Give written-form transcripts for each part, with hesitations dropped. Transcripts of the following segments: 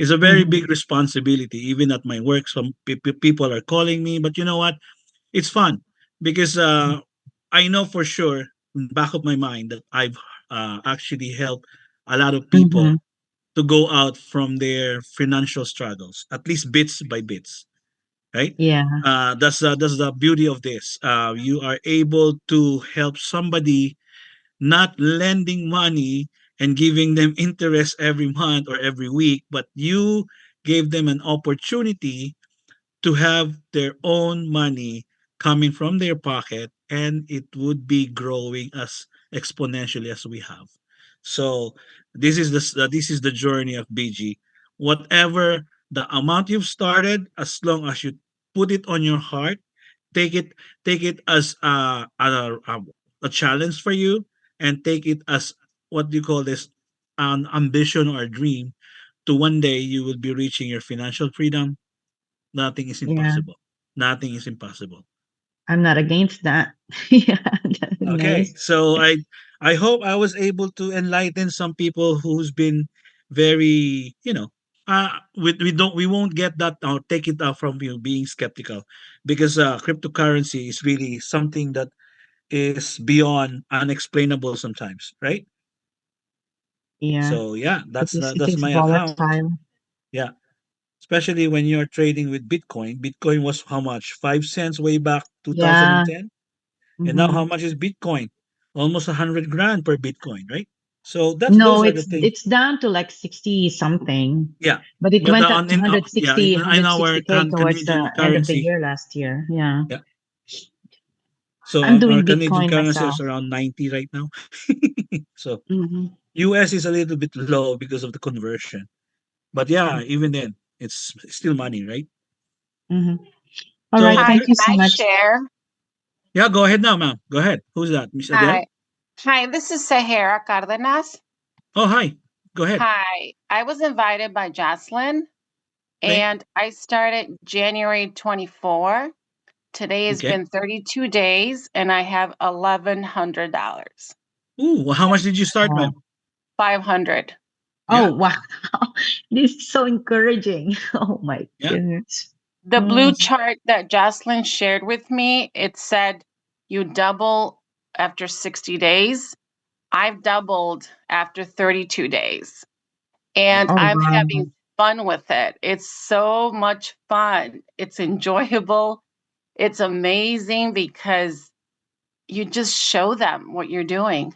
It's a very Mm-hmm. big responsibility. Even at my work, some people are calling me, but you know what? It's fun because I know for sure in the back of my mind that I've actually helped a lot of Mm-hmm. people to go out from their financial struggles, at least bits by bits, right? Yeah. That's the beauty of this. You are able to help somebody, not lending money and giving them interest every month or every week, but you gave them an opportunity to have their own money coming from their pocket, and it would be growing as exponentially as we have. So this is the journey of BG. Whatever the amount you've started, as long as you put it on your heart, take it take it as a challenge for you, and take it as, what do you call this, an ambition or a dream, to one day you will be reaching your financial freedom. Nothing is Yeah. impossible. Nothing is impossible. I'm not against that. Yeah, that's Okay, nice. so I hope I was able to enlighten some people who's been very, we won't get that, take it out from you being skeptical, because cryptocurrency is really something that is beyond unexplainable sometimes, right? Yeah. So yeah, It that's is my account. volatile. Yeah, especially when you're trading with Bitcoin. Bitcoin was how much? 5 cents way back Yeah. 2010. And now Mm-hmm. how much is Bitcoin? Almost 100 grand per Bitcoin, right? So No, those are the it's things. it's down to like 60 something, Yeah, but it but went up to in yeah, 160, in our 160K towards Canadian the end of the currency, year last year. Yeah. yeah. So I'm our doing Canadian Bitcoin currency is myself. around 90 right now. So Mm-hmm. US is a little bit low because of the conversion. But yeah, even then, it's still money, right? Mm-hmm. All right. So Hi, Thank you can so I much. share? yeah, go ahead now, ma'am. Go ahead. Who's that? Miss Adele? Hi. Hi, this is Sahara Cardenas. Oh, hi. Go ahead. Hi. I was invited by Jocelyn Okay. and I started January 24. Today has Okay. been 32 days and I have $1,100. Ooh, well, how much did you start, Oh, ma'am? 500. Yeah. oh wow. This is so encouraging. Oh my Yeah. goodness. The blue Mm, chart that Jocelyn shared with me, it said you double after 60 days. I've doubled after 32 days. And Okay. oh I'm wow. having fun with it. It's so much fun. It's enjoyable. It's amazing because you just show them what you're doing.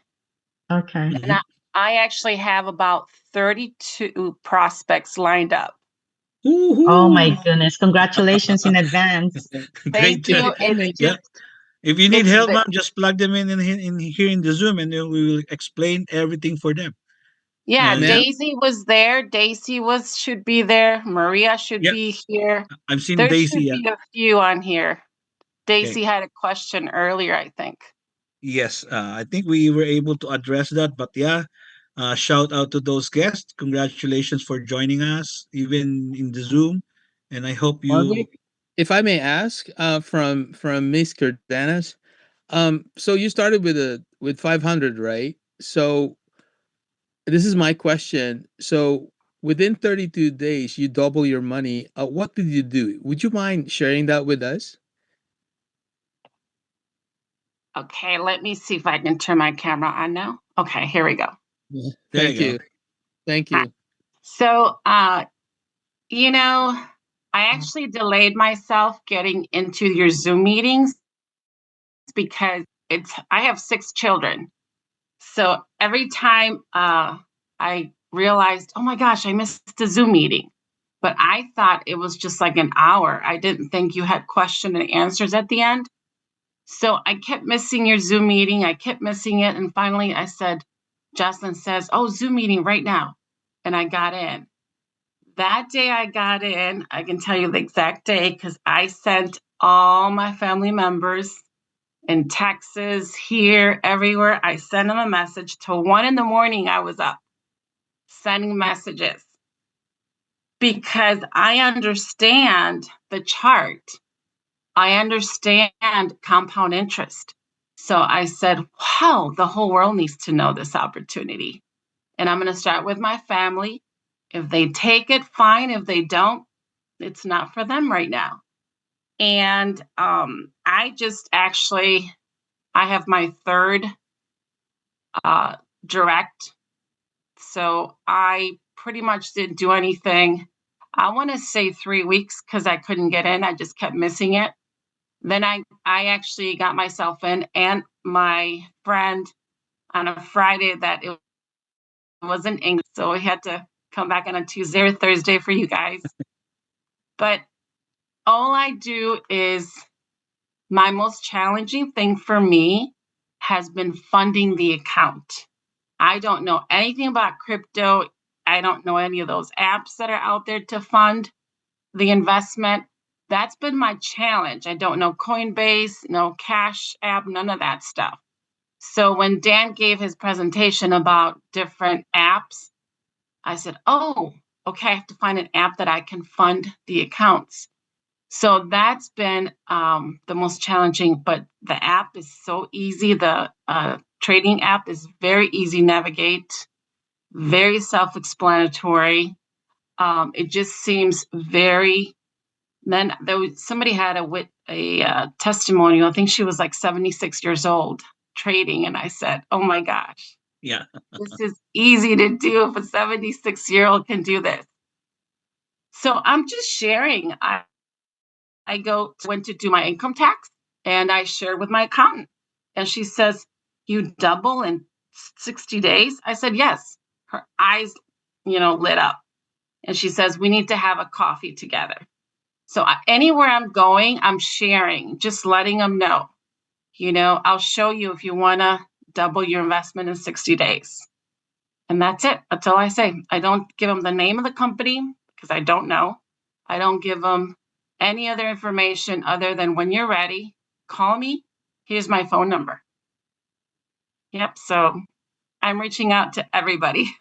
Okay. And Mm-hmm. I actually have about 32 prospects lined up. Oh my Woohoo! goodness. Congratulations in advance. Great Thank job. you. Yeah. If you need It's help, ma'am, just plug them in here in the Zoom, and then we will explain everything for them. yeah, And Ma'am? Daisy was there. Daisy was should be there. Maria should yeah, be here. I've seen There Daisy. should Yeah. be a few on here. Okay. Daisy had a question earlier, I think. Yes, I think we were able to address that. But yeah, shout out to those guests. Congratulations for joining us, even in the Zoom. And I hope you. Margaret, if I may ask, from Miss Cardenas, so you started with 500, right? So this is my question. So within 32 days, you double your money. What did you do? Would you mind sharing that with us? Okay, let me see if I can turn my camera on now. Okay, here we go. Yeah. There Thank you go. you. Thank Hi. you. So, you know, I actually delayed myself getting into your Zoom meetings because I have 6 children. So every time I realized, oh my gosh, I missed a Zoom meeting. But I thought it was just like an hour. I didn't think you had question and answers at the end. So I kept missing your Zoom meeting. I kept missing it. And finally I said, Jocelyn says, oh, Zoom meeting right now. And I got in. That day I got in, I can tell you the exact day because I sent all my family members in Texas, here, everywhere. I sent them a message till 1 in the morning. I was up sending messages because I understand the chart. I understand compound interest. So I said, wow, the whole world needs to know this opportunity. And I'm going to start with my family. If they take it, fine. If they don't, it's not for them right now. And I just actually, I have my third direct. So I pretty much didn't do anything. I want to say 3 weeks because I couldn't get in. I just kept missing it. Then I actually got myself in, and my friend on a Friday that it wasn't English, so we had to come back on a Tuesday or Thursday for you guys. But all I do is, my most challenging thing for me has been funding the account. I don't know anything about crypto. I don't know any of those apps that are out there to fund the investment. That's been my challenge. I don't know Coinbase, no Cash App, none of that stuff. So when Dan gave his presentation about different apps, I said, oh, okay, I have to find an app that I can fund the accounts. So that's been the most challenging, but the app is so easy. The trading app is very easy to navigate, very self-explanatory. It just seems very. Then somebody had a testimonial. I think she was like 76 years old trading, and I said, "Oh my gosh, Yeah. this is easy to do if a 76-year-old can do this." So I'm just sharing. I went to do my income tax, and I shared with my accountant, and she says, "You double in 60 days?" I said, "Yes." Her eyes, lit up, and she says, "We need to have a coffee together." So anywhere I'm going, I'm sharing, just letting them know, I'll show you if you want to double your investment in 60 days. And that's it. That's all I say. I don't give them the name of the company because I don't know. I don't give them any other information other than, when you're ready, call me. Here's my phone number. Yep. So I'm reaching out to everybody.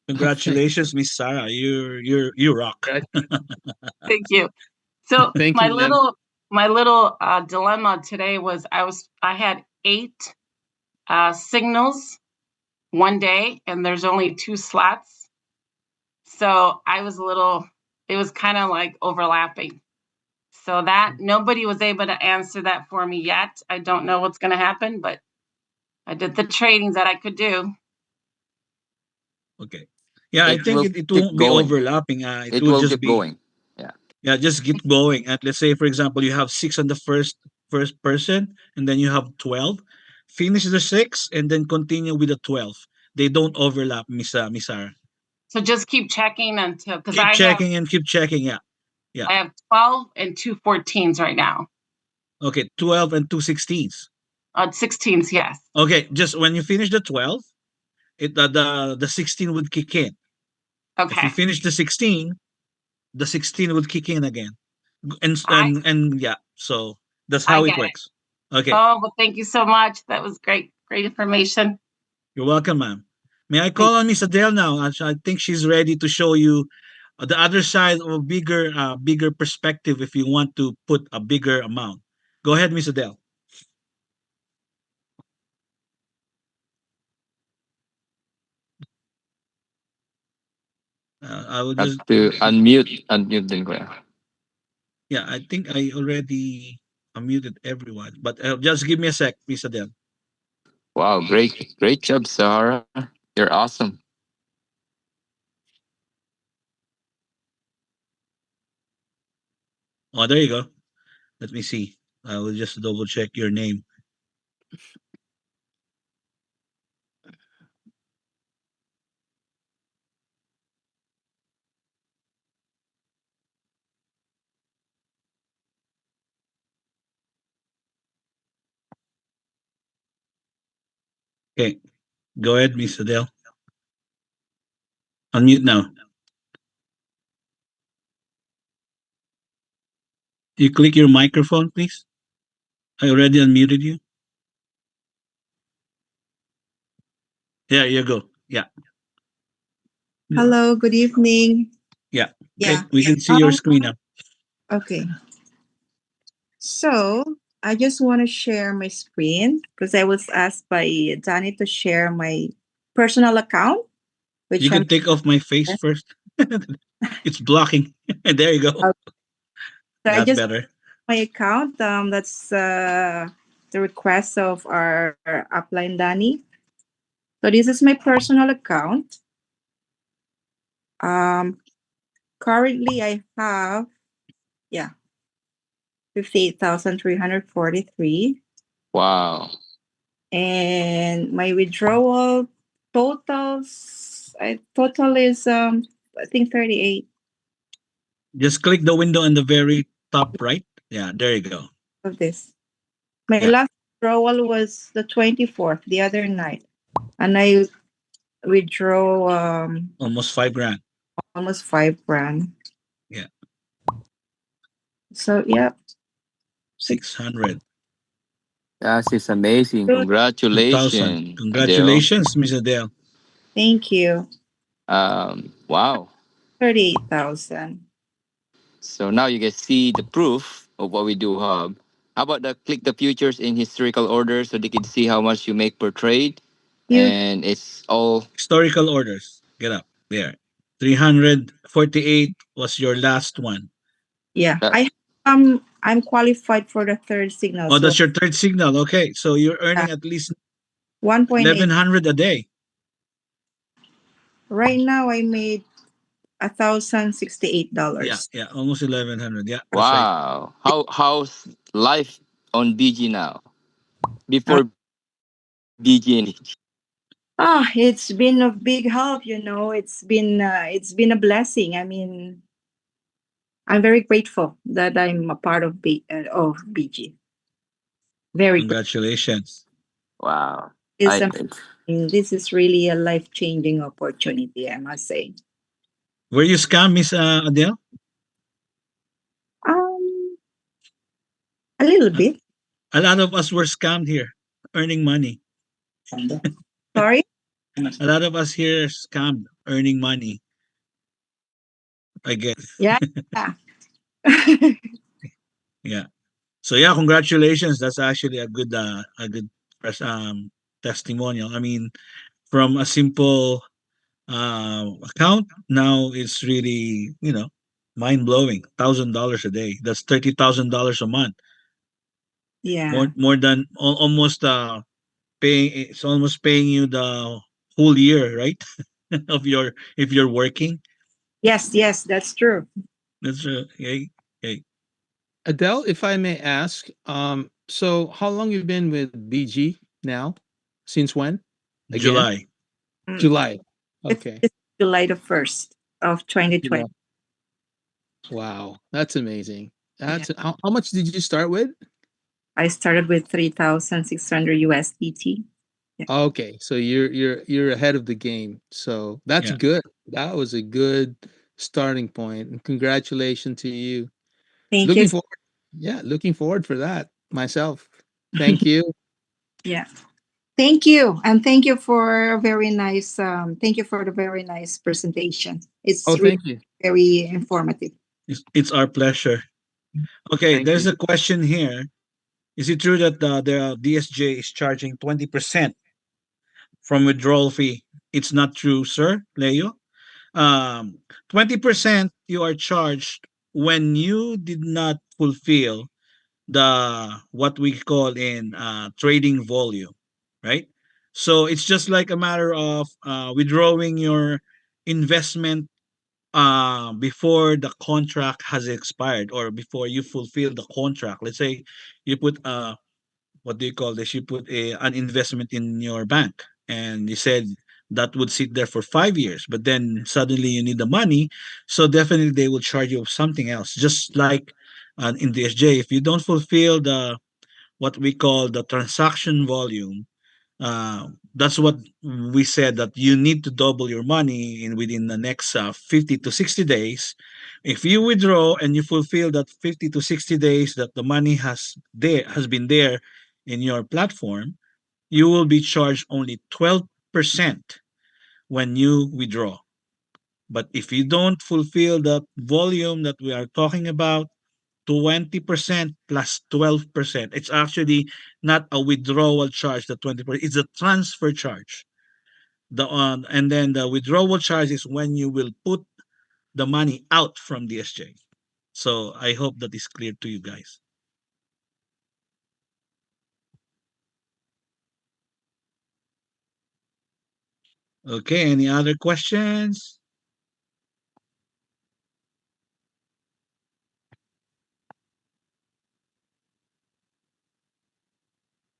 Congratulations, Miss Sarah. You rock. Right. Thank you. So Thank my you, ma'am. little dilemma today was, I had 8 signals one day, and there's only 2 slots. So it was kind of like overlapping. So that nobody was able to answer that for me yet. I don't know what's going to happen, but I did the tradings that I could do. Okay. Yeah, I It think will it keep won't be going. overlapping. It It will will just keep be, going. Yeah. yeah, just keep going. And let's say, for example, you have 6 on the first person, and then you have 12. Finish the 6 and then continue with the 12. They don't overlap, Miss Sarah. So just keep checking until, because Keep checking and keep checking. Yeah. Yeah. I have 12 and 2 14s right now. Okay. 12 and 2 16s. 16s, yes. Okay. Just when you finish the 12, the 16 would kick in. If Okay. you finish the 16 would kick in again. And I yeah, so that's I how it get it. works. Okay. Oh, well, thank you so much. That was great information. You're welcome, ma'am. May I Thank call on Miss Adele now? I think she's ready to show you the other side of a bigger perspective if you want to put a bigger amount. Go ahead, Miss Adele. I will Have just, to unmute din kuya. yeah, I think I already unmuted everyone, but just give me a sec, Miss Adele. Wow, great job, Sarah. You're awesome. Oh, there you go. Let me see. I will just double check your name. Okay, go ahead, Miss Adele. Unmute now. You click your microphone, please. I already unmuted you. There you go. Yeah, Hello, good evening. yeah. Yeah. Okay, we can see your screen now. Okay. So I just want to share my screen because I was asked by Danny to share my personal account, You which I'm could take off my face first. It's blocking. There you go. Uh, so I That's just better. my account. That's the request of our upline Danny. So this is my personal account. Um, Currently I have, yeah, 58,343, Wow. and my withdrawal total is I think 38 Just click the window in the very top right. Yeah, there you go. of this. My Yeah, last withdrawal was the 24th, the other night, and I withdraw almost 5 grand. almost 5 grand. Yeah, So yeah, it's 600. That is amazing. good. 2,000. Congratulations, Adele. Congratulations, Miss Adele. Thank you. Wow. 38,000. So now you can see the proof of what we do, Hub. How about the click the futures in historical order so they can see how much you make per trade? You And it's all Historical orders. Get up. There. 348 was your last one. Yeah, that. I'm qualified for the third signal, Oh, so that's your third signal. Okay. So you're yeah, earning at least 1.8. 1,100 a day. Right now, I made Yeah, $1,068. yeah. Almost 1,100. Yeah, that's right. Wow. How's life on BG now? Uh, Before BG and it's been a big help. It's been a blessing. I mean, I'm very grateful that I'm a part of BG. Very grateful. wow. I It's amazing. This is really a life changing opportunity, I must say. Were you scammed, Miss Adele? Um, a little A, bit. a lot of us were scammed here, earning money. Sorry. A lot of us here are scammed, earning money, I guess. Yeah. Yeah. So yeah, congratulations. That's actually a good testimonial. I mean, from a simple account, now it's really, mind blowing. $1,000 a day. That's $30,000 a month. Yeah. More than almost paying. It's almost paying you the whole year, right? Of your if you're working. Yes, yes, that's true. That's okay. Okay. Adele, if I may ask, so how long you've been with BG now? Since when? Again? July. Mm. July. It's, Okay. it's July the 1st of July. 2020. Wow, that's amazing. Yeah. That's how much did you start with? I started with 3,600 USDT. Yeah. Okay, so you're ahead of the game. So that's Yeah. good. That was a good starting point. And congratulations to you. Thank you. Looking forward. Yeah, looking forward for that myself. Thank you. Yeah. Thank you. And thank you for the very nice presentation. Oh, It's really thank you. very informative. It's our pleasure. Okay, Thank there's you. a question here. Is it true that the DSJ is charging 20% from withdrawal fee? It's not true, sir, Leo. 20% you are charged when you did not fulfill the what we call in trading volume, right? So it's just like a matter of withdrawing your investment before the contract has expired or before you fulfill the contract. Let's say you put what do you call this? You put an investment in your bank, and you said that would sit there for 5 years, but then suddenly you need the money, so definitely they will charge you something else. Just like in DSJ, if you don't fulfill the what we call the transaction volume, that's what we said that you need to double your money in within the next 50 to 60 days. If you withdraw and you fulfill that 50 to 60 days that the money has been there in your platform, you will be charged only 12% when you withdraw. But if you don't fulfill that volume that we are talking about, 20% plus 12%. It's actually not a withdrawal charge, the 20%. It's a transfer charge. And then the withdrawal charge is when you will put the money out from DSJ. So I hope that is clear to you guys. Okay, any other questions?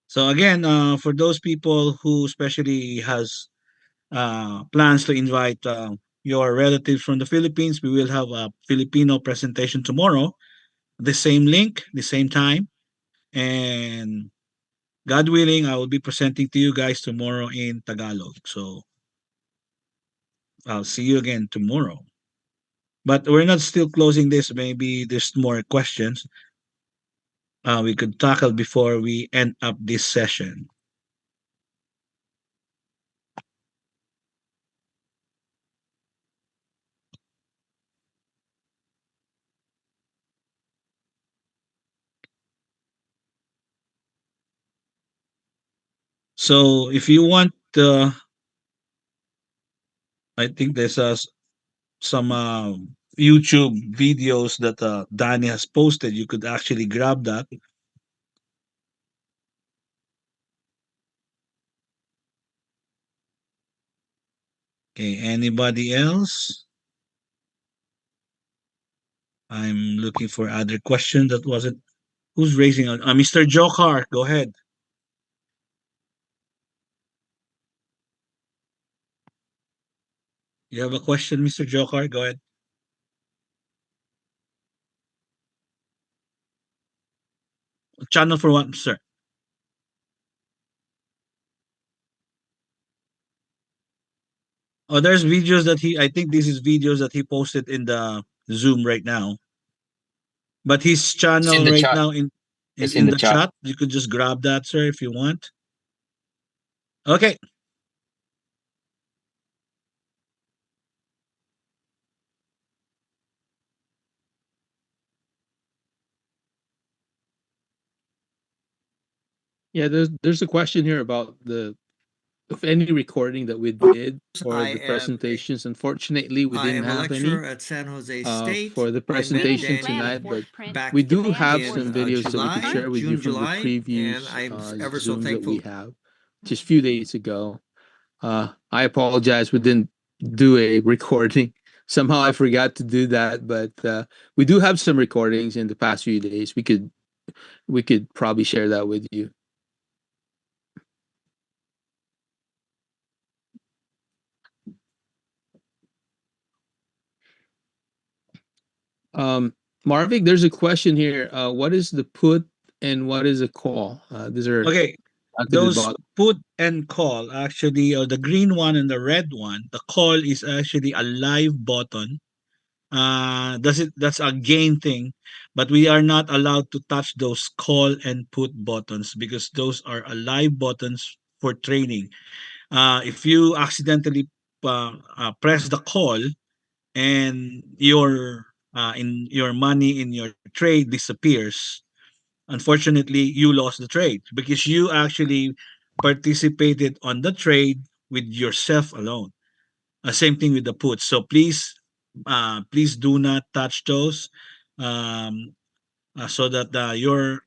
So again, for those people who especially has plans to invite your relatives from the Philippines, we will have a Filipino presentation tomorrow. The same link, the same time, and God willing, I will be presenting to you guys tomorrow in Tagalog. So I'll see you again tomorrow. But we're not still closing this. Maybe there's more questions we could tackle before we end up this session. So if you want, I think there's some YouTube videos that Danny has posted. You could actually grab that. Okay, anybody else? I'm looking for other question that wasn't. Who's raising on? Mr. Jokar, go ahead. You have a question, Mr. Jokar? Go ahead. Channel for what, sir? Oh, there's videos that he. I think this is videos that he posted in the Zoom right now. But his It's in channel the right chat. now It's in in the the chat. chat. You could just grab that, sir, if you want. Okay. Yeah, there's a question here about the of any recording that we did for I the am a presentations. Unfortunately, we I didn't am a have any lecturer at San Jose State. for the I met presentation Danny tonight, but back we do have in some videos that we could July, share with you June, from the July, and previous I'm ever so Zooms that we thankful. have just a few days ago. I apologize, we didn't do a recording. Somehow I forgot to do that, but we do have some recordings in the past few days. We could probably share that with you. Marvick, there's a question here. What is the put and what is a call? These are Okay. at the Those bottom. put and call actually, or the green one and the red one, the call is actually a live button. That's a gain thing, but we are not allowed to touch those call and put buttons because those are alive buttons for trading. If you accidentally press the call and your money in your trade disappears, unfortunately you lost the trade because you actually participated on the trade with yourself alone. Same thing with the puts. So please do not touch those, um, so that your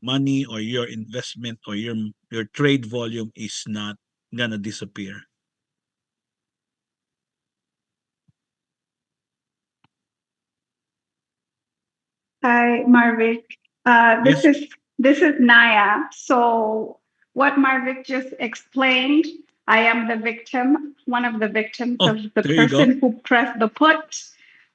money or your investment or your trade volume is not gonna disappear. Hi, Marvick. This Yes. is Naya. So what Marvick just explained, I am the victim, one of the victims Oh, of the there you go. person who pressed the put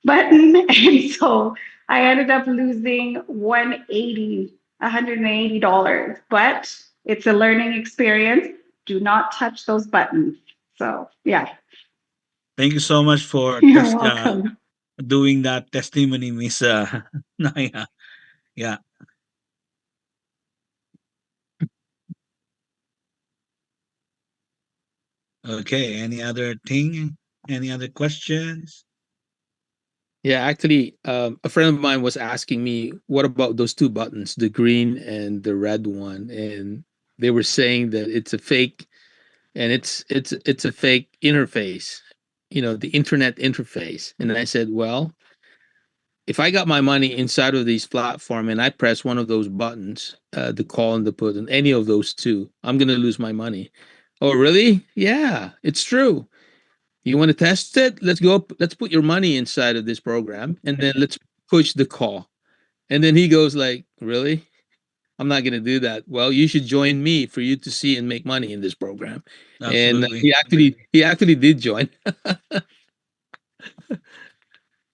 button, and so I ended up losing 180 $180. But it's a learning experience. Do not touch those buttons. So yeah, Thank you so much for you're welcome. doing that testimony, Miss Naya. Yeah. Okay. Any other thing? Any other questions? Yeah, actually, a friend of mine was asking me, what about those two buttons, the green and the red one? And they were saying that it's a fake, and it's a fake interface. the internet interface. And I said, well, if I got my money inside of these platform and I press one of those buttons, the call and the put, and any of those two, I'm gonna lose my money. Oh, really? Yeah, it's true. You want to test it? Let's go. Let's put your money inside of this program, and then let's push the call. And then he goes like, "Really? I'm not gonna do that." Well, you should join me for you to see and make money in this program. And Absolutely. he actually did join.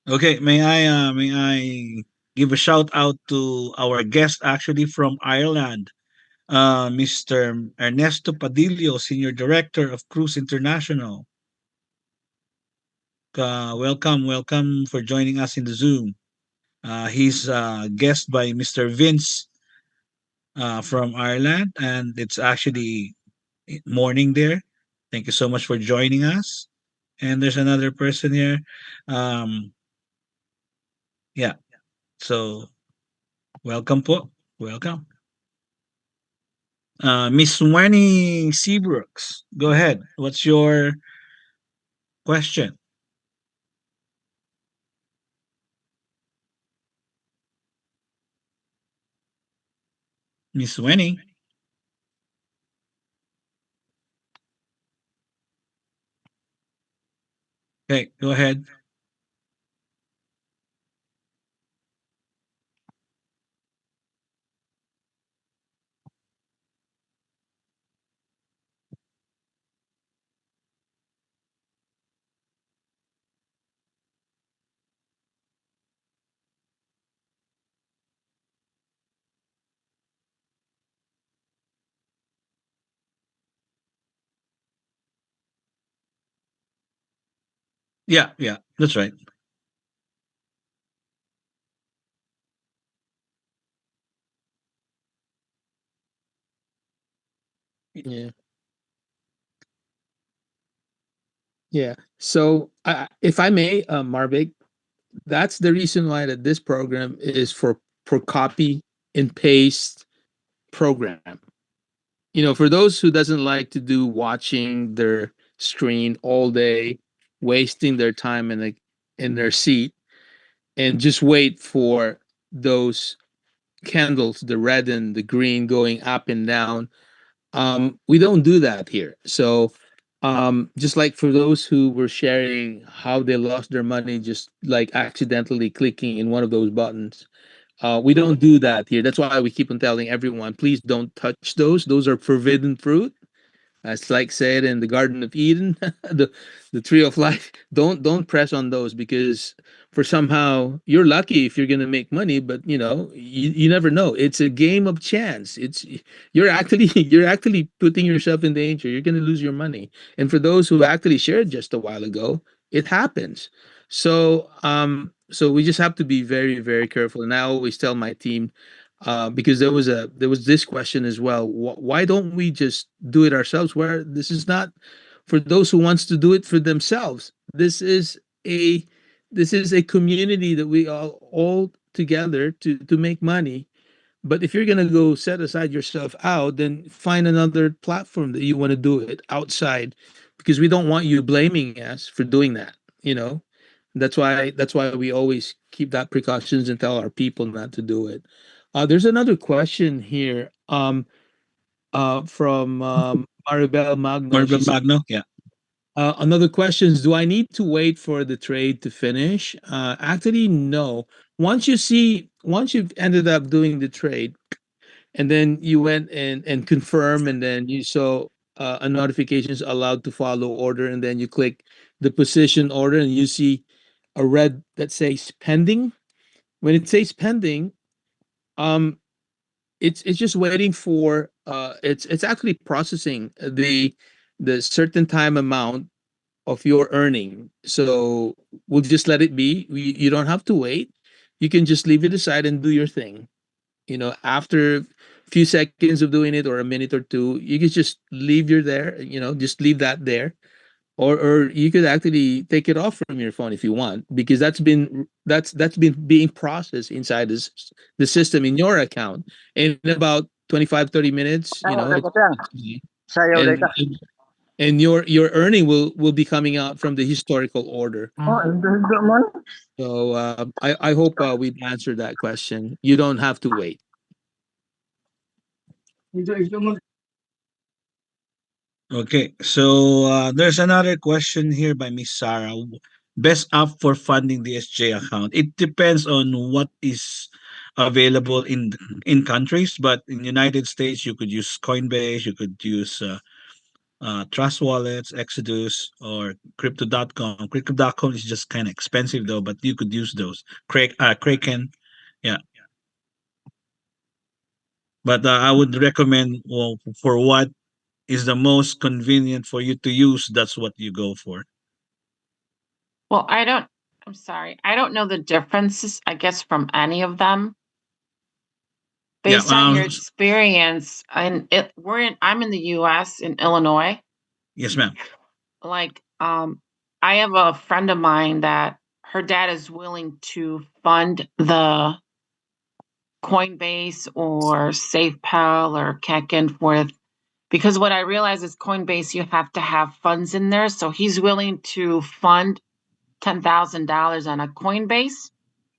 Okay, may I give a shout out to our guest actually from Ireland, Mr. Ernesto Padillo, Senior Director of Cruise International. Welcome for joining us in the Zoom. He's guest by Mr. Vince from Ireland, and it's actually morning there. Thank you so much for joining us. And there's another person here. Um, yeah, so welcome po. Welcome. Miss Wenny Seabrooks, go ahead. What's your question? Miss Wenny? Okay, go ahead. Yeah, yeah, that's right. Yeah, yeah. So, if I may, Marvick, that's the reason why that this program is for copy and paste program. For those who doesn't like to do watching their screen all day, wasting their time in their seat, and just wait for those candles, the red and the green, going up and down. We don't do that here. So, just like for those who were sharing how they lost their money just like accidentally clicking in one of those buttons, we don't do that here. That's why we keep on telling everyone, please don't touch those. Those are forbidden fruit, as like said in the Garden of Eden, the tree of life. Don't press on those, because for somehow you're lucky if you're gonna make money, but you never know. It's a game of chance. You're actually you're actually putting yourself in danger. You're gonna lose your money. And for those who actually shared just a while ago, it happens. So we just have to be very, very careful. And I always tell my team, because there was this question as well. Why don't we just do it ourselves? Where this is not for those who wants to do it for themselves. A this is a community that we all together to make money. But if you're gonna go set aside yourself out, then find another platform that you want to do it outside, because we don't want you blaming us for doing that. You know, that's why we always keep that precautions and tell our people not to do it. There's another question here. From Maribel Magno. She Marvel said, Magno? Yeah. another question is, do I need to wait for the trade to finish? Actually, no. Once you've ended up doing the trade, and then you went and confirm, and then you saw a notifications allowed to follow order, and then you click the position order, and you see a red that says pending. When it says pending, um, it's just waiting for it's actually processing the certain time amount of your earning. So we'll just let it be. You don't have to wait. You can just leave it aside and do your thing. After a few seconds of doing it, or a minute or two, you can just leave your there. Just leave that there, or you could actually take it off from your phone if you want, because that's been being processed inside the system in your account in about 25-30 minutes. Sayaw day ka. And and your earning will be coming out from the historical order. So I hope we've answered that question. You don't have to wait. Okay, so there's another question here by Miss Sarah. Best app for funding the SJ account. It depends on what is available in countries, but in United States, you could use Coinbase, you could use Trust Wallets, Exodus, or Crypto.com. Crypto.com is just kind of expensive though, but you could use those. Kraken, yeah. But I would recommend, well, for what is the most convenient for you to use, that's what you go for. Well, I'm sorry. I don't know the differences, I guess, from any of them. Yeah. Based on your experience, I'm in the US in Illinois. Yes, ma'am. Like, I have a friend of mine that her dad is willing to fund the Coinbase or SafePal or Kaken with, because what I realize is Coinbase, you have to have funds in there. So he's willing to fund $10,000 on a Coinbase.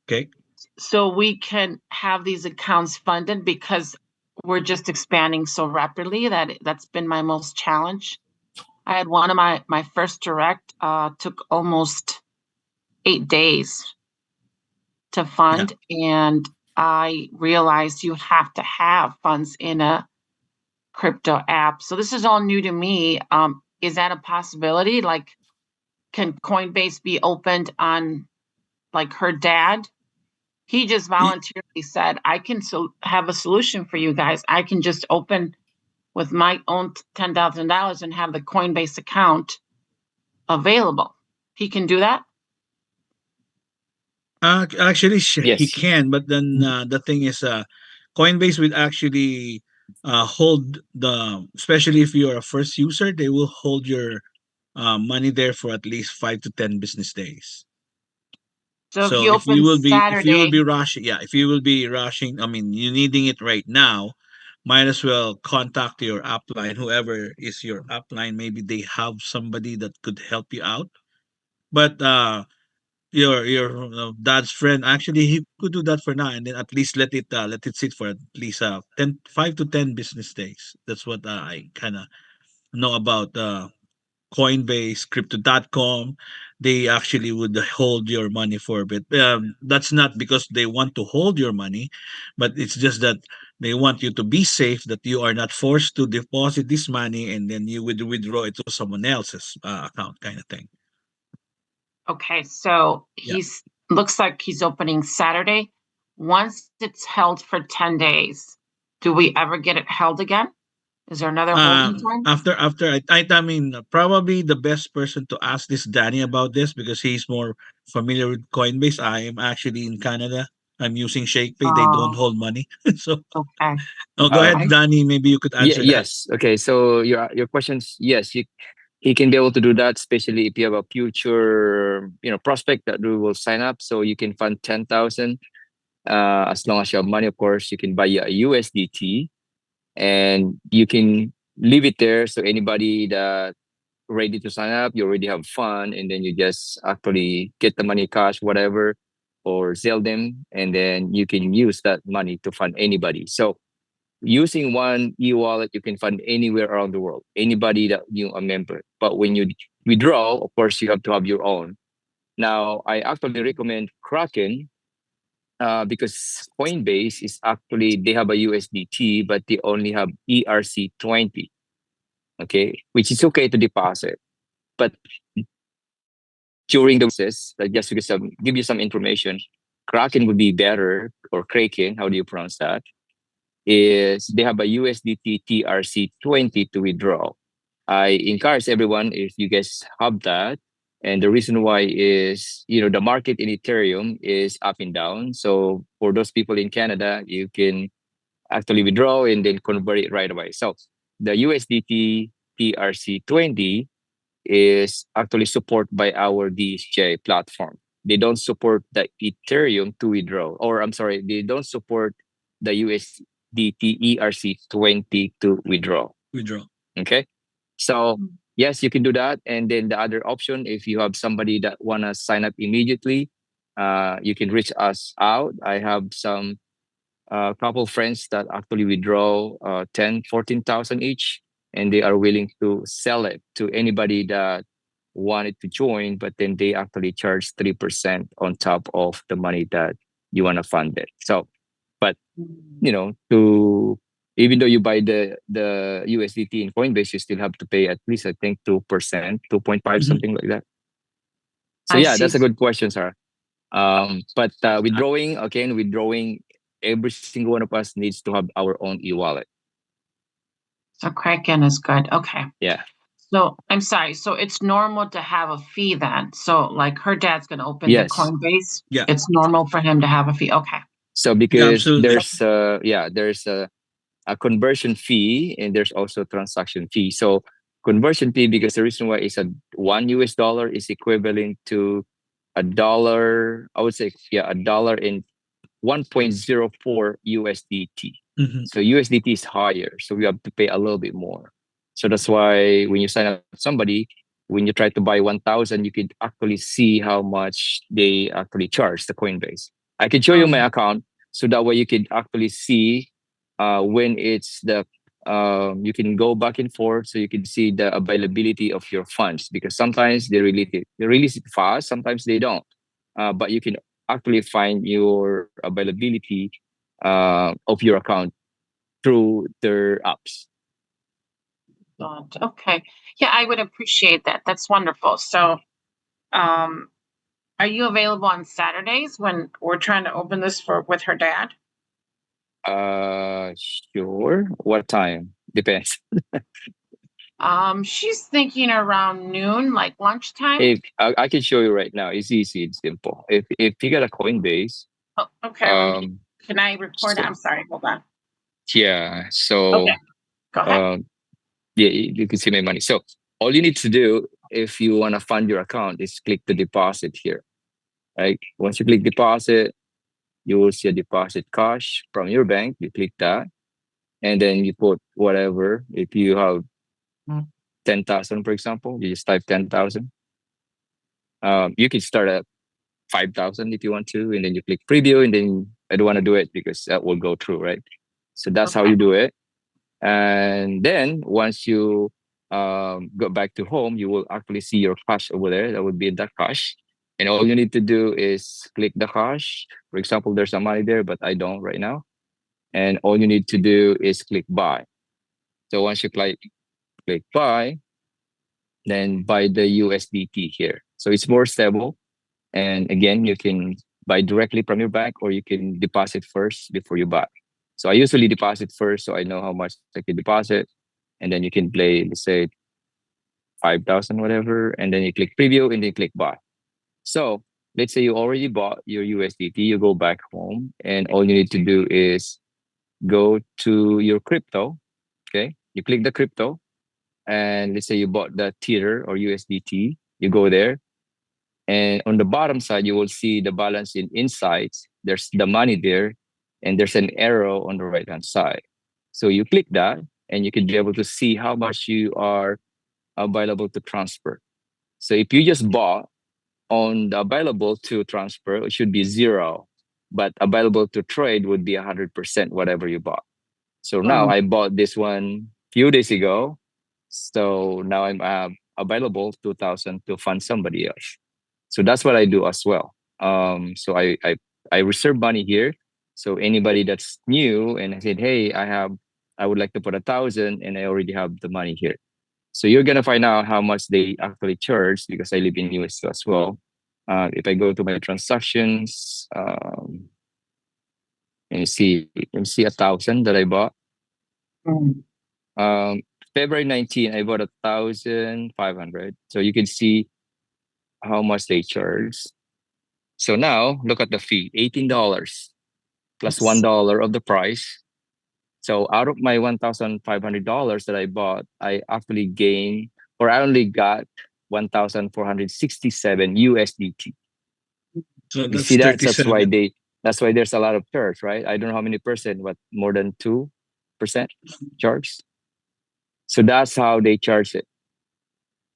Okay. So we can have these accounts funded because we're just expanding so rapidly that's been my most challenge. I had one of my first direct took almost 8 days to fund, and I realized you have to have funds in a crypto app. So this is all new to me. Is that a possibility? Like, can Coinbase be opened on, like, her dad? He just voluntarily said, I can have a solution for you guys. I can just open with my own $10,000 and have the Coinbase account available. He can do that? Actually, he Yes. can, but then the thing is, Coinbase will actually hold especially if you're a first user, they will hold your money there for at least 5 to 10 business days. So if So you open if you will Saturday, be rushing, yeah, if you will be rushing, I mean, you needing it right now, might as well contact your upline, whoever is your upline. Maybe they have somebody that could help you out. But your dad's friend, actually, he could do that for now, and then at least let it sit for at least 5 to 10 business days. That's what I kind of know about Coinbase, Crypto.com. They actually would hold your money for a bit. That's not because they want to hold your money, but it's just that they want you to be safe, that you are not forced to deposit this money and then you would withdraw it to someone else's account, kind of thing. okay, so Yeah. he's looks like he's opening Saturday. Once it's held for 10 days, do we ever get it held again? Is there another holding time? I mean, probably the best person to ask this Danny about this because he's more familiar with Coinbase. I am actually in Canada. I'm using ShakePay. They don't Oh, hold money. So, okay. oh, go Uh, ahead, Okay. Danny. Maybe you could answer that. yes. Okay. So your questions, yes, he can be able to do that, especially if you have a future, prospect that will sign up. So you can fund 10,000. As long as you have money, of course, you can buy a USDT and you can leave it there. So anybody that ready to sign up, you already have fun, and then you just actually get the money cash, whatever, or sell them, and then you can use that money to fund anybody. So using one e-wallet, you can fund anywhere around the world, anybody that you a member. But when you withdraw, of course, you have to have your own. Now, I actually recommend Kraken because Coinbase is actually they have a USDT, but they only have ERC20. Okay, which is okay to deposit, but during the process, just to give you some information, Kraken would be better, or Kraken, how do you pronounce that? Is they have a USDT TRC20 to withdraw. I encourage everyone if you guys have that. And the reason why is, the market in Ethereum is up and down. So for those people in Canada, you can actually withdraw and then convert it right away. So the USDT TRC20 is actually supported by our DSJ platform. They don't support the Ethereum to withdraw, or I'm sorry, they don't support the USDT ERC20 to withdraw. Withdraw. Okay. So yes, you can do that. And then the other option, if you have somebody that wanna sign up immediately, you can reach us out. I have some couple friends that actually withdraw 10, 14,000 each, and they are willing to sell it to anybody that wanted to join, but then they actually charge 3% on top of the money that you want to fund it. So, but to even though you buy the USDT in Coinbase, you still have to pay at least I think 2%, 2.5, something like that. So I yeah, see. that's a good question, Sarah. But withdrawing, every single one of us needs to have our own e-wallet. So Kraken is good. Okay. Yeah. So I'm sorry. So it's normal to have a fee then. So like her dad's going to open the Yes. Coinbase. Yeah. It's normal for him to have a fee. Okay. So Yeah, because absolutely. there's a conversion fee and there's also transaction fee. So conversion fee, because the reason why is $1 is equivalent to $1. I would say $1 in 1.04 USDT. Mhm. So USDT is higher, so we have to pay a little bit more. So that's why when you sign up somebody, when you try to buy 1,000, you could actually see how much they actually charge the Coinbase. I can show you my account, so that way you can actually see when it's the you can go back and forth, so you can see the availability of your funds, because sometimes they release it fast, sometimes they don't. But you can actually find your availability of your account through their apps. Okay. Yeah, I would appreciate that. That's wonderful. So, are you available on Saturdays when we're trying to open this with her dad? Sure. What time? Depends. She's thinking around noon, like lunchtime. If I can show you right now, it's easy, it's simple. If you got a Coinbase, Oh, okay. Can I record it? I'm sorry. Hold on. yeah. So Okay. Go ahead. yeah, you can see my money. So all you need to do if you want to fund your account is click the deposit here. Right? Once you click deposit, you will see a deposit cash from your bank. You click that, and then you put whatever. If you have 10,000, for example, you just type 10,000. You can start at 5,000 if you want to, and then you click preview, and then I don't want to do it because that will go through, right? So that's how you do it. And then once you go back to home, you will actually see your cash over there. That would be the cash. And all you need to do is click the cash. For example, there's some money there, but I don't right now. And all you need to do is click buy. So once you click buy, then buy the USDT here. So it's more stable. And again, you can buy directly from your bank, or you can deposit first before you buy. So I usually deposit first, so I know how much I can deposit. And then you can play, let's say, 5,000, whatever. And then you click preview and then click buy. So let's say you already bought your USDT, you go back home, and all you need to do is go to your crypto. Okay. You click the crypto, and let's say you bought the Tether or USDT, you go there. And on the bottom side, you will see the balance in insights. There's the money there, and there's an arrow on the right hand side. So you click that, and you can be able to see how much you are available to transfer. So if you just bought on the available to transfer, it should be 0, but available to trade would be 100% whatever you bought. So now I bought this one few days ago. So now I'm available 2,000 to fund somebody else. So that's what I do as well. So I reserve money here. So anybody that's new and I said, hey, I would like to put 1,000, and I already have the money here. So you're gonna find out how much they actually charge, because I live in US as well. If I go to my transactions, and you see 1,000 that I bought. February 19, I bought 1,500. So you can see how much they charge. So now look at the fee, $18 plus $1 of the price. So out of my $1,500 that I bought, I actually gained, or I only got 1,467 USDT. So You that's see that? $37. That's why there's a lot of charge, right? I don't know how many percent, but more than 2% charge. So that's how they charge it.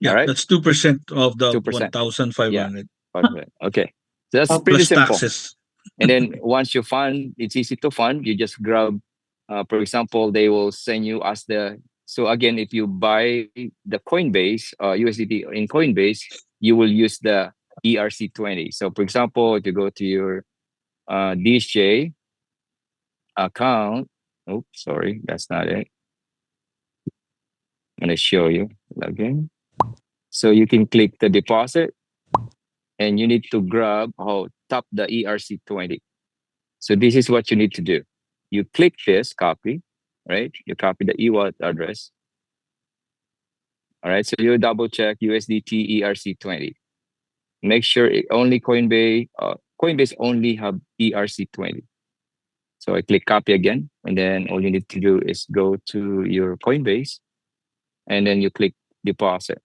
Yeah, All right, that's 2% of the 2%. Yeah, 1,500 okay. So that's Okay. pretty plus simple. taxes. And then once you fund, it's easy to fund. You just grab, for example, they will send you as the. So again, if you buy the Coinbase USDT in Coinbase, you will use the ERC20. So for example, if you go to your DSJ account, oops, sorry, that's not it. I'm gonna show you again. So you can click the deposit, and you need to grab tap the ERC20. So this is what you need to do. You click this, copy, right? You copy the e-wallet address. All right. So you double check USDT ERC20. Make sure only Coinbase only have ERC20. So I click copy again, and then all you need to do is go to your Coinbase, and then you click deposit.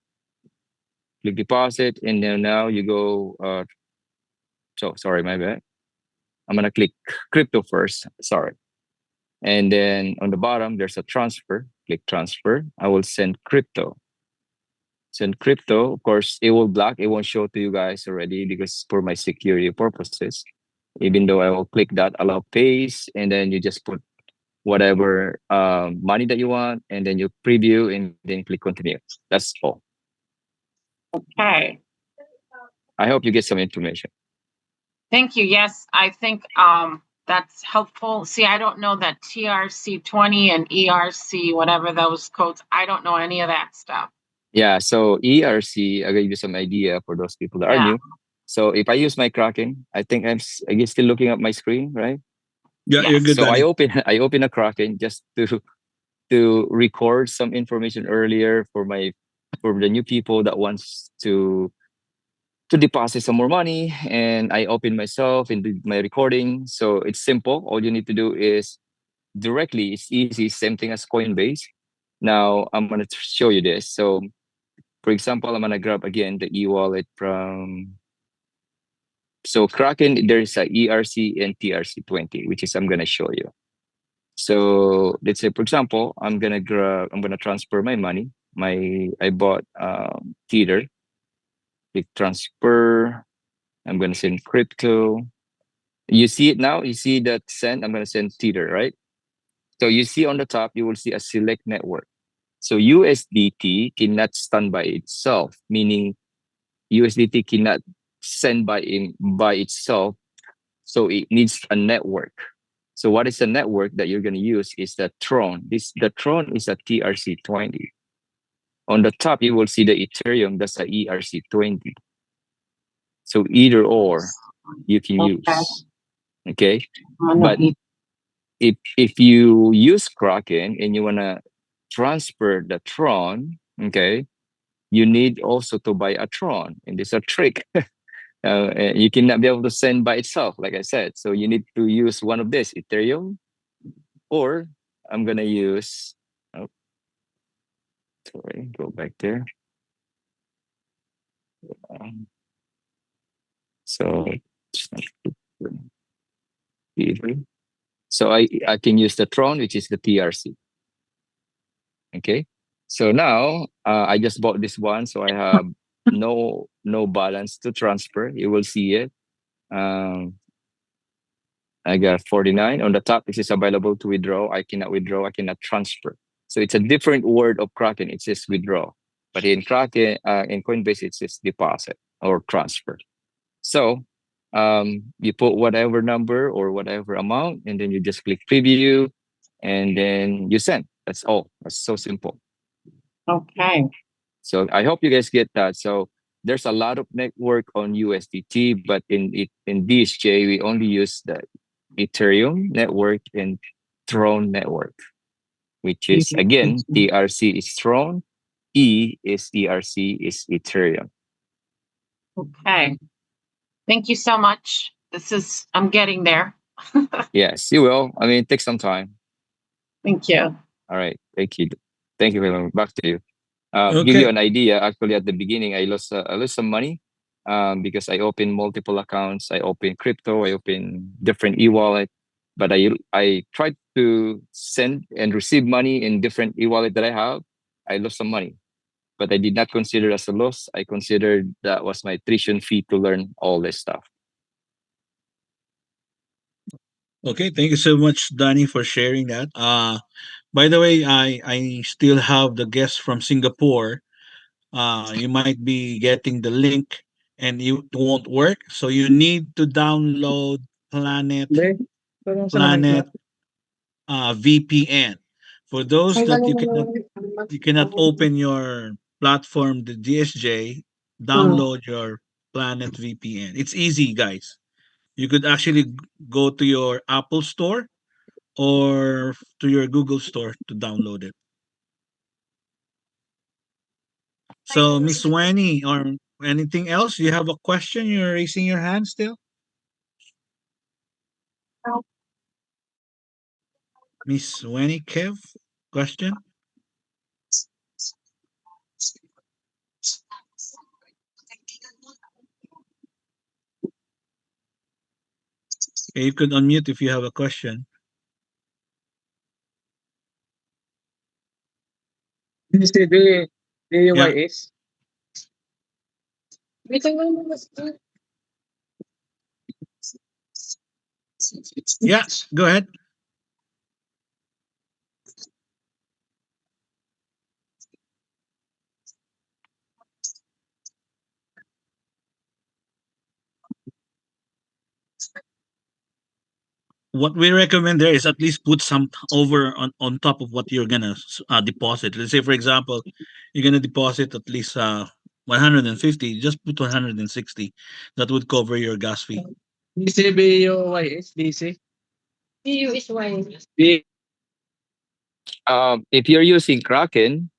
Click deposit, and then now you go. So sorry, my bad. I'm gonna click crypto first. Sorry. And then on the bottom, there's a transfer. Click transfer. I will send crypto. Send crypto. Of course, it will block. It won't show to you guys already because for my security purposes. Even though I will click that allow pays, and then you just put whatever money that you want, and then you preview and then click continue. That's all. Okay. I hope you get some information. Thank you. Yes, I think that's helpful. See, I don't know that TRC20 and ERC, whatever those codes, I don't know any of that stuff. Yeah, so ERC, I'll give you some idea for those people that are new. So if I use my Kraken, I think I guess still looking at my screen, right? Yeah, you're good, So Danny. I open a Kraken just to record some information earlier for the new people that wants to deposit some more money, and I open myself and do my recording. So it's simple. All you need to do is directly, it's easy, same thing as Coinbase. Now I'm gonna show you this. So for example, I'm gonna grab again the e-wallet from. So Kraken, there's a ERC and TRC20, which is I'm gonna show you. So let's say, for example, I'm gonna transfer my money. I bought Tether. Click transfer. I'm gonna send crypto. You see it now. You see that send. I'm gonna send Tether, right? So you see on the top, you will see a select network. So USDT cannot stand by itself, meaning USDT cannot send by itself. So it needs a network. So what is the network that you're going to use is the Tron. The Tron is a TRC20. On the top, you will see the Ethereum. That's a ERC20. So either or you can use. Okay. But if you use Kraken and you want to transfer the Tron, okay, you need also to buy a Tron. And there's a trick. You cannot be able to send by itself, like I said. So you need to use one of this, Ethereum, or I'm gonna use. Oh, sorry, go back there. So, so I can use the Tron, which is the TRC. Okay. So now I just bought this one, so I have no balance to transfer. You will see it. I got 49 on the top. This is available to withdraw. I cannot withdraw. I cannot transfer. So it's a different word of Kraken. It says withdraw, but in Kraken, in Coinbase, it says deposit or transfer. So you put whatever number or whatever amount, and then you just click preview, and then you send. That's all. That's so simple. Okay. So I hope you guys get that. So there's a lot of network on USDT, but in DSJ, we only use the Ethereum network and Tron network, which is again, TRC is Tron, E is ERC is Ethereum. Okay. Thank you so much. I'm getting there. Yes, you will. I mean, it takes some time. Thank you. All right. Thank you. Thank you very much. Back to you. Okay. Give you an idea. Actually, at the beginning, I lost some money because I opened multiple accounts. I opened crypto. I opened different e-wallet, but I tried to send and receive money in different e-wallet that I have. I lost some money. but I did not consider as a loss. I considered that was my tuition fee to learn all this stuff. Okay, thank you so much, Danny, for sharing that. By the way, I still have the guest from Singapore. You might be getting the link and it won't work. So you need to download Planet VPN. For those that you cannot open your platform, the DSJ, download your Planet VPN. It's easy, guys. You could actually go to your Apple Store or to your Google Store to download it. So, Miss Wenny, or anything else? You have a question? You're raising your hand still? Miss Wenny Kev, question? Okay, you could unmute if you have a question. Yeah, yeah, go ahead. What we recommend there is at least put some over on top of what you're gonna deposit. Let's say, for example, you're gonna deposit at least 150. Just put 160. That would cover your gas fee. If you're using Kraken,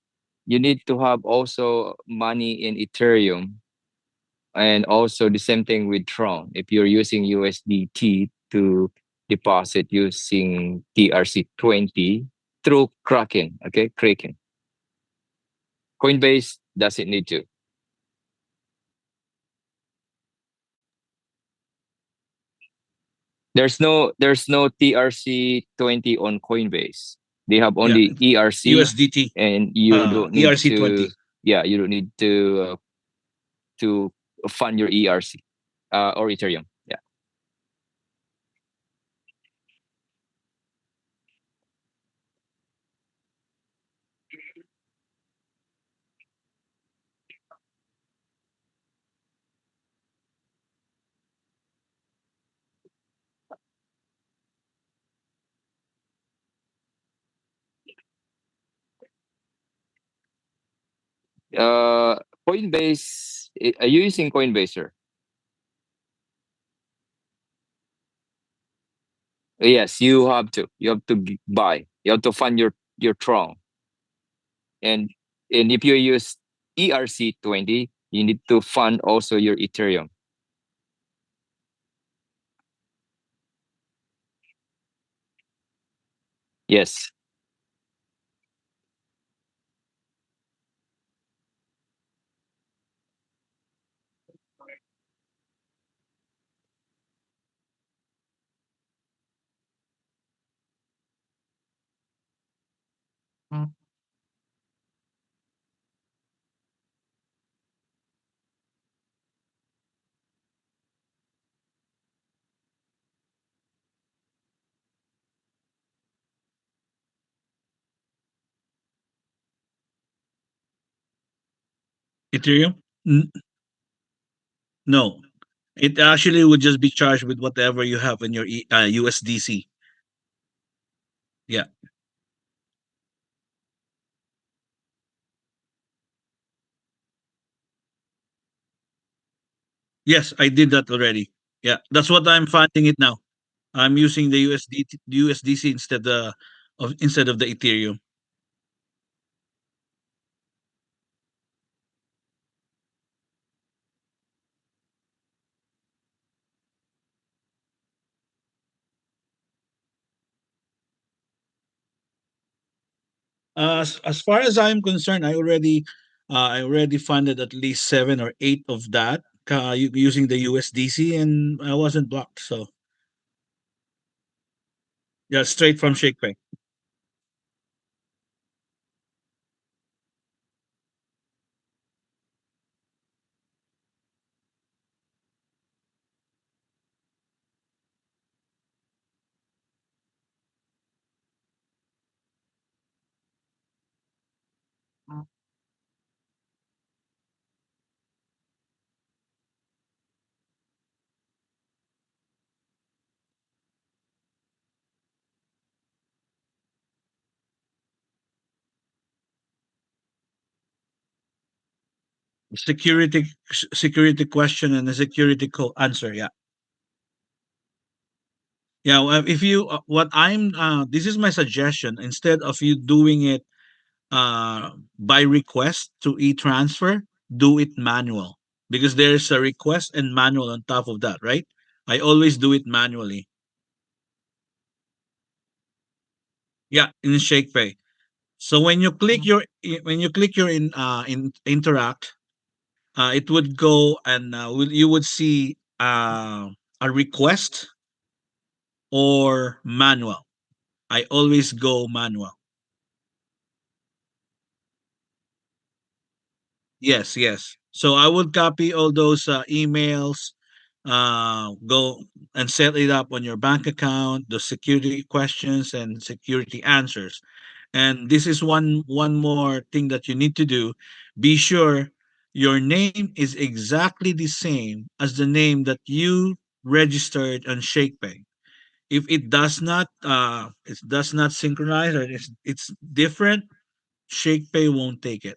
you need to have also money in Ethereum, and also the same thing with Tron. If you're using USDT to deposit using TRC20 through Kraken, okay, Kraken. Coinbase doesn't need to. There's no TRC20 on Coinbase. They have Yeah, only ERC, USDT, and you don't need to. ERC20. Yeah, you don't need to fund your ERC or Ethereum. Yeah. Uh, Coinbase. Are you using Coinbase, sir? Yes, you have to. You have to buy. You have to fund your Tron, and if you use ERC20, you need to fund also your Ethereum. Yes. Ethereum? No. It actually would just be charged with whatever you have in your USDC. Yeah. Yes, I did that already. Yeah, that's what I'm funding it now. I'm using the USDC instead of the Ethereum. As far as I'm concerned, I already funded at least 7 or 8 of that using the USDC, and I wasn't blocked. So yeah, straight from ShakePay. security question and a security answer. Yeah. Yeah, well, if you what I'm this is my suggestion, instead of you doing it by request to e-transfer, do it manual, because there's a request and manual on top of that, right? I always do it manually. Yeah, in ShakePay. So when you click your in interact, it would go and you would see a request or manual. I always go manual. Yes, yes. So I would copy all those emails, go and set it up on your bank account, the security questions and security answers. And this is one more thing that you need to do. Be sure your name is exactly the same as the name that you registered on ShakePay. If it does not synchronize, or it's different, ShakePay won't take it.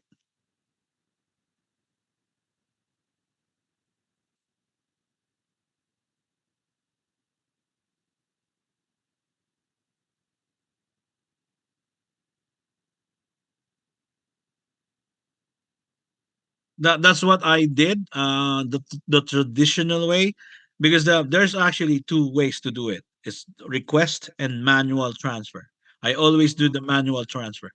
That's what I did, the traditional way, because there's actually two ways to do it. It's request and manual transfer. I always do the manual transfer.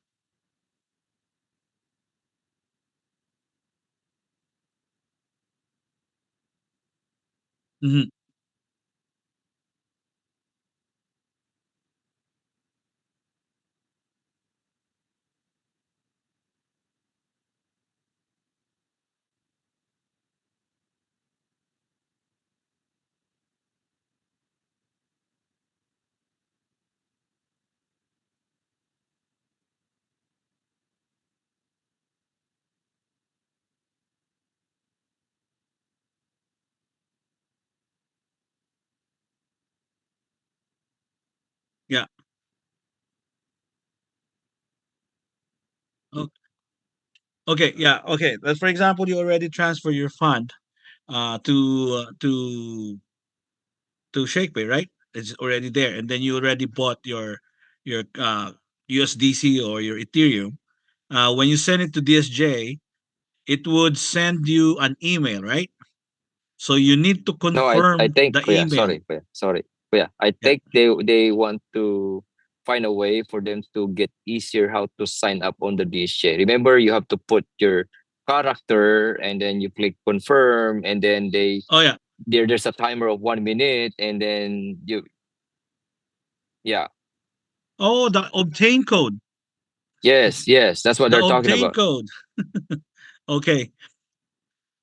Hmm. Yeah. O- Okay. Yeah. Okay. But for example, you already transfer your fund to ShakePay, right? It's already there, and then you already bought your USDC or your Ethereum. When you send it to DSJ, it would send you an email, right? So you need to No, I confirm think the Kuya, email. sorry, Kuya, sorry. Kuya, I Yeah. think they want to find a way for them to get easier how to sign up on the DSJ. Remember, you have to put your character and then you click confirm and then Oh yeah. there's a timer of 1 minute and then you yeah. Oh, the obtain code. Yes, yes, that's what The they're talking obtain about. code. Okay.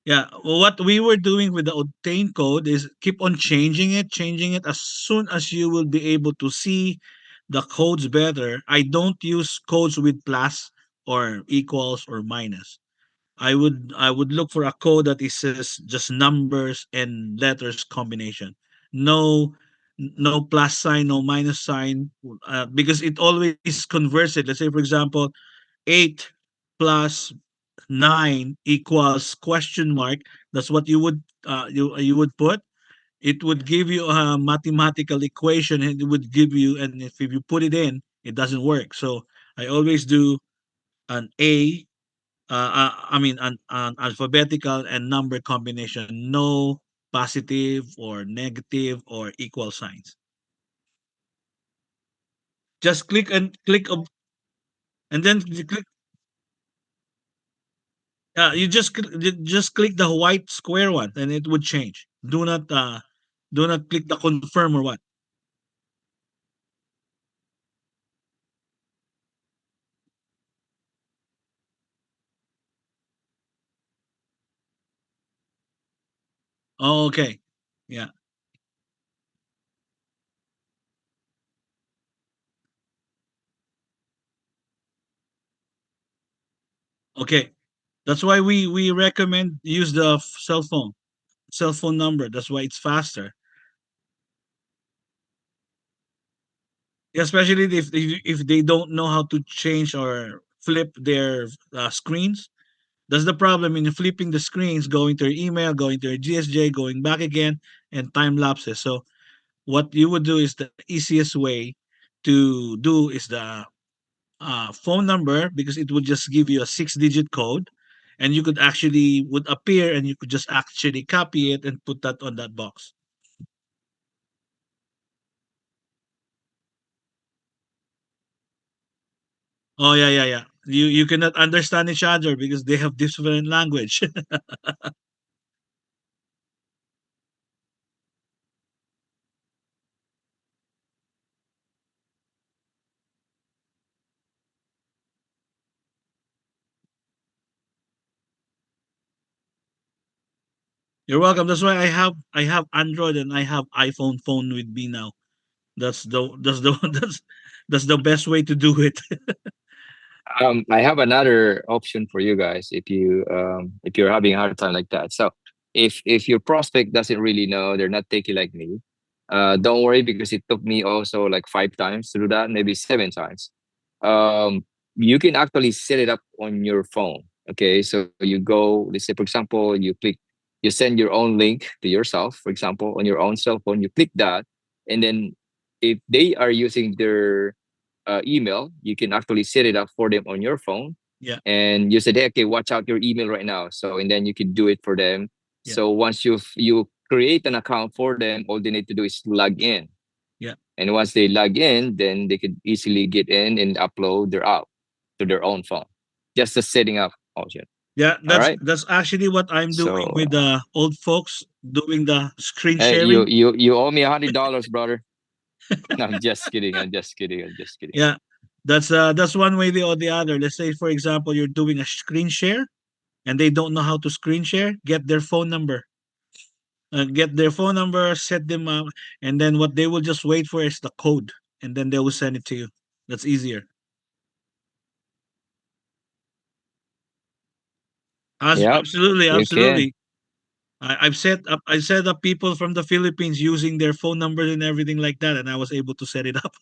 Yeah. Well, what we were doing with the obtain code is keep on changing it as soon as you will be able to see the codes better. I don't use codes with plus or equals or minus. I would look for a code that is says just numbers and letters combination. No no plus sign, no minus sign, because it always converts it. Let's say for example, 8 plus 9 equals question mark. That's what you would put. It would give you a mathematical equation, and it would give you, and if you put it in, it doesn't work. So I always do an A, I mean an alphabetical and number combination, no positive or negative or equal signs. Just click and click, and then you click. You just click the white square one, and it would change. Do not click the confirm or what. Oh, okay, yeah, okay. That's why we recommend use the cell phone number. That's why it's faster. Especially if they don't know how to change or flip their screens. That's the problem in flipping the screens, going to your email, going to your GSJ, going back again, and time lapses. So what you would do is the easiest way to do is the phone number, because it would just give you a 6-digit code, and you could actually would appear and you could just actually copy it and put that on that box. Oh yeah, yeah, yeah. You cannot understand each other because they have different language. You're welcome. That's why I have Android and I have iPhone phone with me now. That's the that's the best way to do it. I have another option for you guys if you're having a hard time like that. So if your prospect doesn't really know, they're not techie like me, don't worry because it took me also like 5 times to do that, maybe 7 times. Um, you can actually set it up on your phone. Okay, so you go, let's say for example, you send your own link to yourself, for example, on your own cell phone. You click that, and then if they are using their email, you can actually set it up for them on your phone. Yeah, And you said, hey, okay, watch out your email right now. So, and then you can do it for them. yeah, So once you create an account for them, all they need to do is log in. yeah, And once they log in, then they could easily get in and upload their app to their own phone. Just the setting up option. yeah. All That's right. that's actually what I'm doing So, with the old folks, doing the screen hey, you sharing. you you owe me $100, brother. No, I'm just kidding. I'm just kidding. I'm just kidding. Yeah, that's one way or the other. Let's say, for example, you're doing a screen share and they don't know how to screen share. Get their phone number, set them up, and then what they will just wait for is the code, and then they will send it to you. That's easier. Yep, Absolutely, you can. absolutely. I set up people from the Philippines using their phone numbers and everything like that, and I was able to set it up.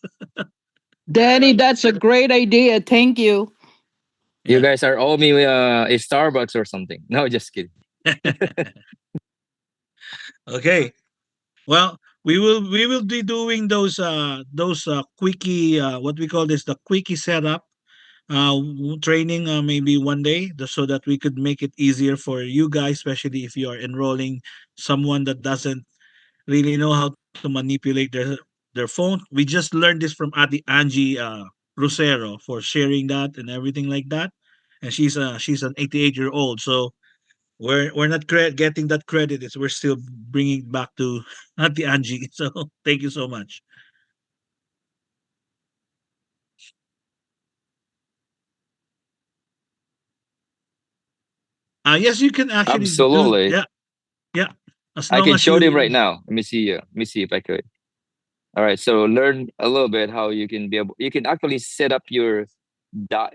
Danny, that's a great idea. Thank you. You Yeah. guys are owe me a Starbucks or something. No, just kidding. Okay. Well, we will be doing those quickie, what we call this, the quickie setup training, maybe one day, so that we could make it easier for you guys, especially if you are enrolling someone that doesn't really know how to manipulate their phone. We just learned this from Ati Angie Rosero for sharing that and everything like that. And she's an 88-year-old, so we're not getting that credit. It's we're still bringing it back to Ati Angie. So thank you so much. Yes, you can actually do, Absolutely. yeah, yeah, as I long can as show them you. right now. Let me see. Let me see if I could. All right. So learn a little bit how you can be able. You can actually set up your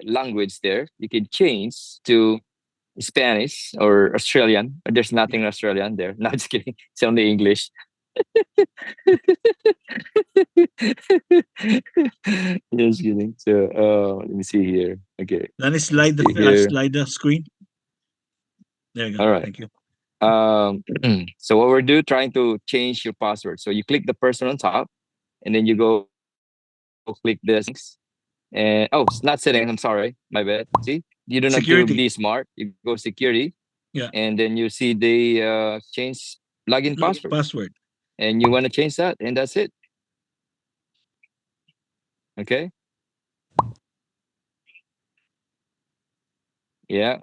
language there. You can change to Spanish or Australian. There's nothing Australian there. No, just kidding. It's only English. Just kidding. So let me see here. Okay. Then Let's see here. slide the screen. There you go. All right. Thank you. So what we're doing, trying to change your password. So you click the person on top, and then you go click the settings. And oh, it's not settings. I'm sorry, my bad. See, you don't have to be Security. smart. You go security, Yeah. and then you see they change login Login password, password. and you want to change that, and that's it. Okay. Yeah.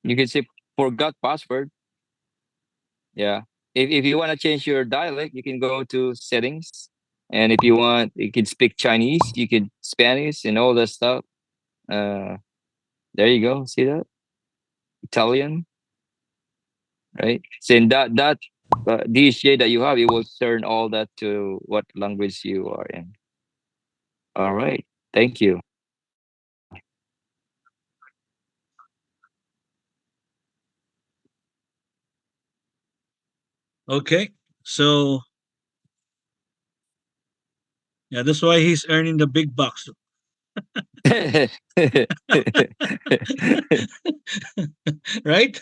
You can say forgot password. Yeah. If you want to change your dialect, you can go to settings. And if you want, you can speak Chinese, you can Spanish and all that stuff. Uh, there you go. See that? Italian, right? Saying that DHJ that you have, it will turn all that to what language you are in. All right. Thank you. Okay. So yeah, that's why he's earning the big bucks. Right?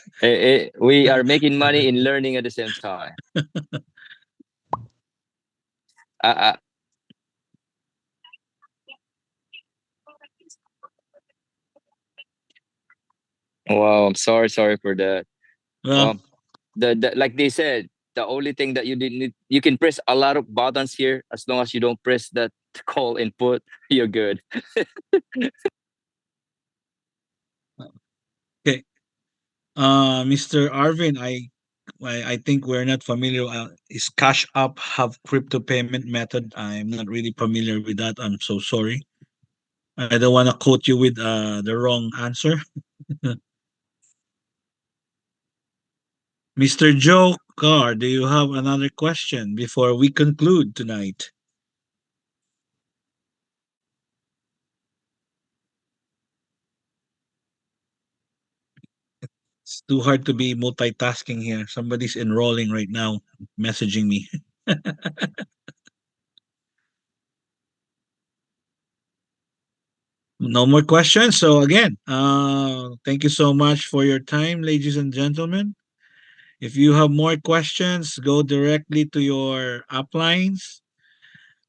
We are making money in learning at the same time. Uh, wow, I'm sorry for that. Well, The like they said, the only thing that you didn't need, you can press a lot of buttons here. As long as you don't press that call input, you're good. okay. Mr. Arvin, I think we're not familiar. Is Cash App have crypto payment method? I'm not really familiar with that. I'm so sorry. I don't want to quote you with the wrong answer. Mr. Joe Carr, do you have another question before we conclude tonight? It's too hard to be multitasking here. Somebody's enrolling right now, messaging me. No more questions. So again, thank you so much for your time, ladies and gentlemen. If you have more questions, go directly to your uplines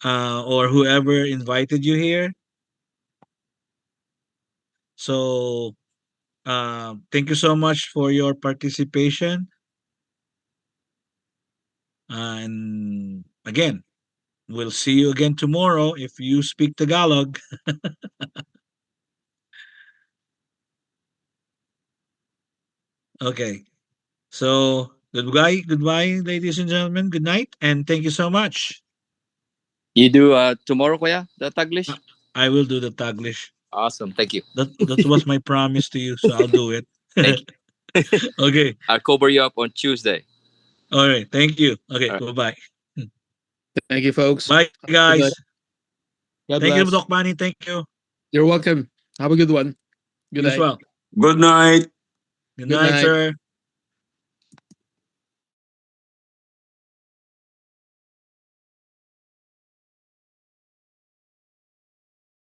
or whoever invited you here. So thank you so much for your participation. And again, we'll see you again tomorrow if you speak Tagalog. Okay. So goodbye, ladies and gentlemen. Good night, and thank you so much. You do tomorrow, Kuya, the Uh, Taglish? I will do the Taglish. Awesome. Thank you. That was my promise to you, so I'll do it. Thank you. Okay. I'll cover you up on Tuesday. All right. Thank you. Okay. All right. Bye bye. Thank you, folks. Bye, Good night. guys. God Thank you, bless. Doc Manny. Thank you. You're welcome. Have a good one. Good You as night. well. Good night. Good Good night, night. sir.